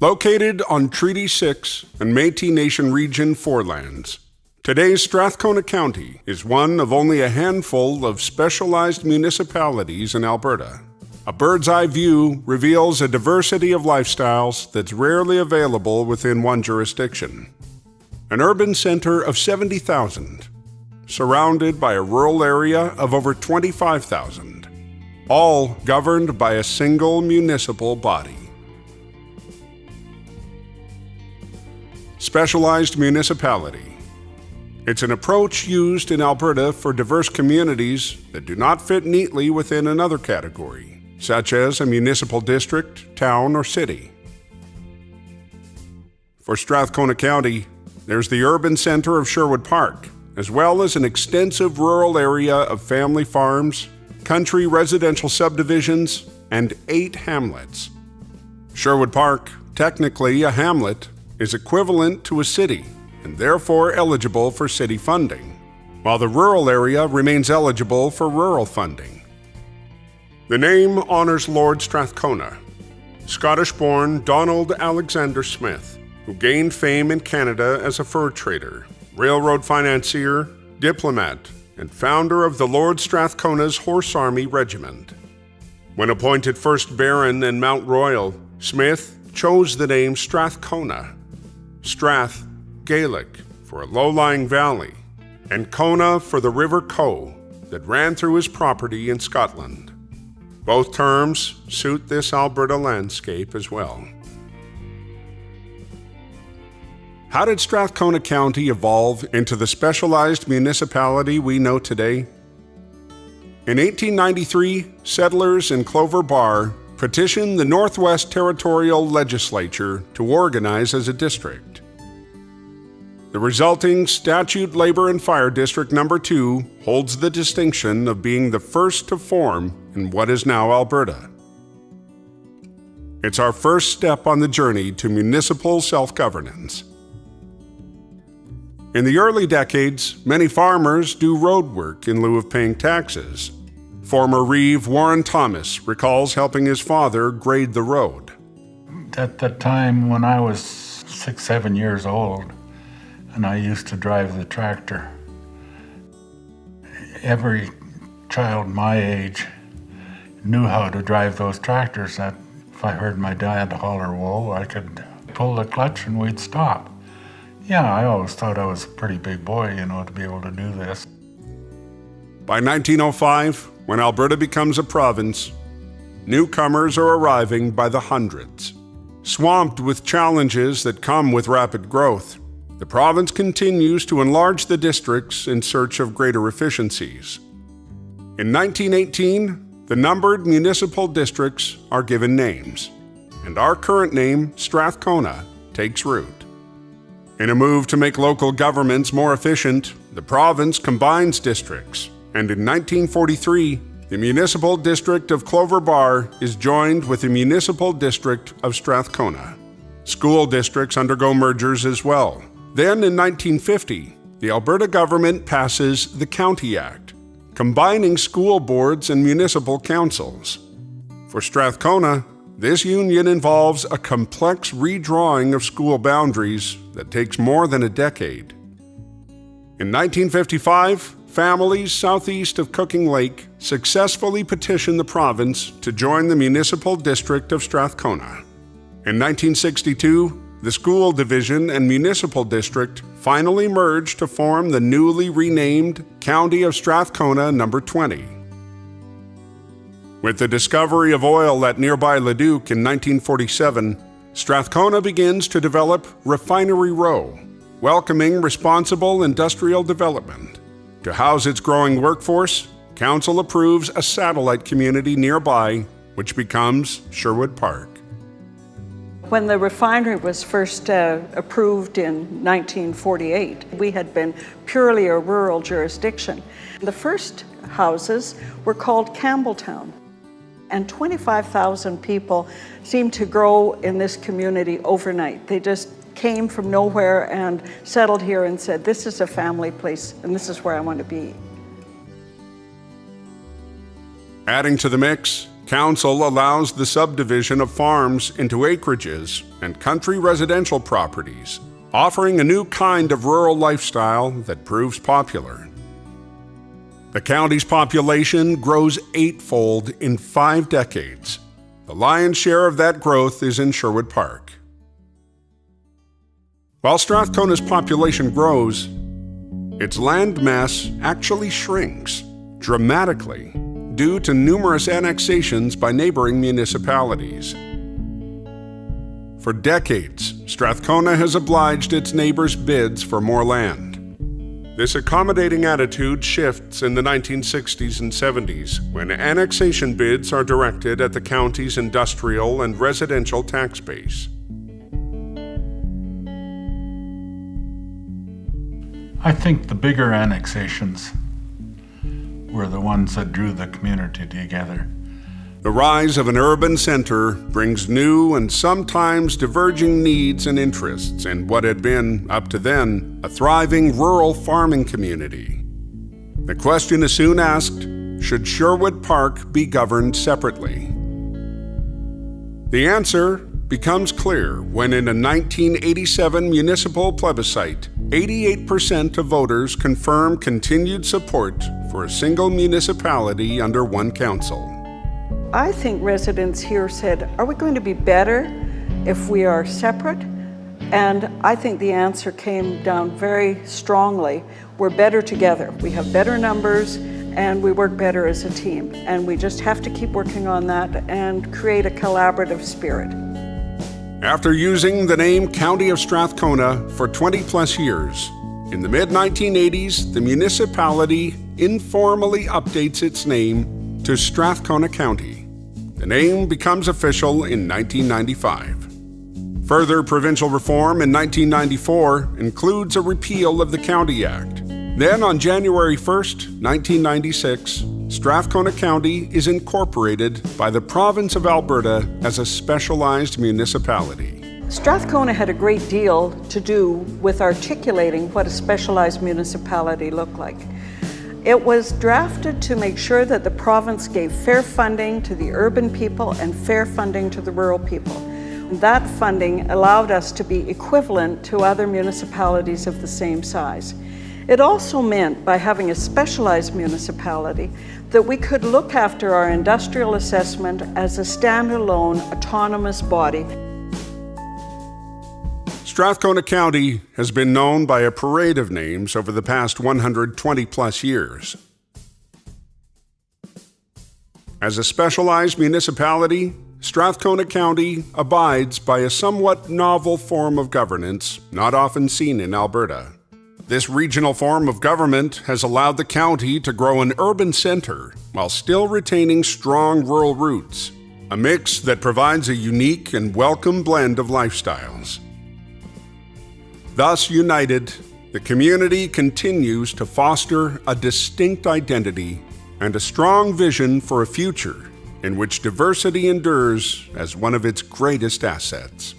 Located on Treaty 6 and Métis Nation Region 4 lands, today's Strathcona County is one of only a handful of specialized municipalities in Alberta. A bird's-eye view reveals a diversity of lifestyles that's rarely available within one jurisdiction. An urban center of 70,000, surrounded by a rural area of over 25,000, all governed by a single municipal body. Specialized municipality. It's an approach used in Alberta for diverse communities that do not fit neatly within another category, such as a municipal district, town, or city. For Strathcona County, there's the urban center of Sherwood Park, as well as an extensive rural area of family farms, country residential subdivisions, and 8 hamlets. Sherwood Park, technically a hamlet, is equivalent to a city and therefore eligible for city funding, while the rural area remains eligible for rural funding. The name honors Lord Strathcona, Scottish-born Donald Alexander Smith, who gained fame in Canada as a fur trader, railroad financier, diplomat, and founder of the Lord Strathcona's Horse Army Regiment. When appointed first Baron in Mount Royal, Smith chose the name Strathcona, Strath, Gaelic, for a low-lying valley, and Cona for the River Coe that ran through his property in Scotland. Both terms suit this Alberta landscape as well. How did Strathcona County evolve into the specialized municipality we know today? In 1893, settlers in Clover Bar petitioned the Northwest Territorial Legislature to organize as a district. The resulting Statute, Labor and Fire District No. 2 holds the distinction of being the first to form in what is now Alberta. It's our first step on the journey to municipal self-governance. In the early decades, many farmers do road work in lieu of paying taxes. Former Reeve Warren Thomas recalls helping his father grade the road. At the time when I was 6, 7 years old, and I used to drive the tractor, every child my age knew how to drive those tractors. That if I heard my dad holler, whoa, I could pull the clutch and we'd stop. Yeah, I always thought I was a pretty big boy, to be able to do this. By 1905, when Alberta becomes a province, newcomers are arriving by the hundreds. Swamped with challenges that come with rapid growth, the province continues to enlarge the districts in search of greater efficiencies. In 1918, the numbered municipal districts are given names, and our current name, Strathcona, takes root. In a move to make local governments more efficient, the province combines districts, and in 1943, the municipal district of Clover Bar is joined with the municipal district of Strathcona. School districts undergo mergers as well. Then in 1950, the Alberta government passes the County Act, combining school boards and municipal councils. For Strathcona, this union involves a complex redrawing of school boundaries that takes more than a decade. In 1955, families southeast of Cooking Lake successfully petitioned the province to join the municipal district of Strathcona. In 1962, the school division and municipal district finally merged to form the newly renamed County of Strathcona No. 20. With the discovery of oil at nearby Leduc in 1947, Strathcona begins to develop Refinery Row, welcoming responsible industrial development. To house its growing workforce, Council approves a satellite community nearby, which becomes Sherwood Park. When the refinery was first approved in 1948, we had been purely a rural jurisdiction. The first houses were called Campbelltown, and 25,000 people seemed to grow in this community overnight. They just came from nowhere and settled here and said, this is a family place and this is where I want to be. Adding to the mix, Council allows the subdivision of farms into acreages and country residential properties, offering a new kind of rural lifestyle that proves popular. The county's population grows eightfold in 5 decades. The lion's share of that growth is in Sherwood Park. While Strathcona's population grows, its land mass actually shrinks dramatically due to numerous annexations by neighboring municipalities. For decades, Strathcona has obliged its neighbors' bids for more land. This accommodating attitude shifts in the 1960s and 70s when annexation bids are directed at the county's industrial and residential tax base. I think the bigger annexations were the ones that drew the community together. The rise of an urban center brings new and sometimes diverging needs and interests in what had been, up to then, a thriving rural farming community. The question is soon asked, should Sherwood Park be governed separately? The answer becomes clear when in a 1987 municipal plebiscite, 88% of voters confirm continued support for a single municipality under one council. I think residents here said, are we going to be better if we are separate? And I think the answer came down very strongly. We're better together. We have better numbers and we work better as a team. And we just have to keep working on that and create a collaborative spirit. After using the name County of Strathcona for 20 plus years, in the mid-1980s, the municipality informally updates its name to Strathcona County. The name becomes official in 1995. Further provincial reform in 1994 includes a repeal of the County Act. Then on January 1st, 1996, Strathcona County is incorporated by the province of Alberta as a specialized municipality. Strathcona had a great deal to do with articulating what a specialized municipality looked like. It was drafted to make sure that the province gave fair funding to the urban people and fair funding to the rural people. That funding allowed us to be equivalent to other municipalities of the same size. It also meant, by having a specialized municipality, that we could look after our industrial assessment as a standalone, autonomous body. Strathcona County has been known by a parade of names over the past 120 plus years. As a specialized municipality, Strathcona County abides by a somewhat novel form of governance not often seen in Alberta. This regional form of government has allowed the county to grow an urban center while still retaining strong rural roots, a mix that provides a unique and welcome blend of lifestyles. Thus united, the community continues to foster a distinct identity and a strong vision for a future in which diversity endures as one of its greatest assets.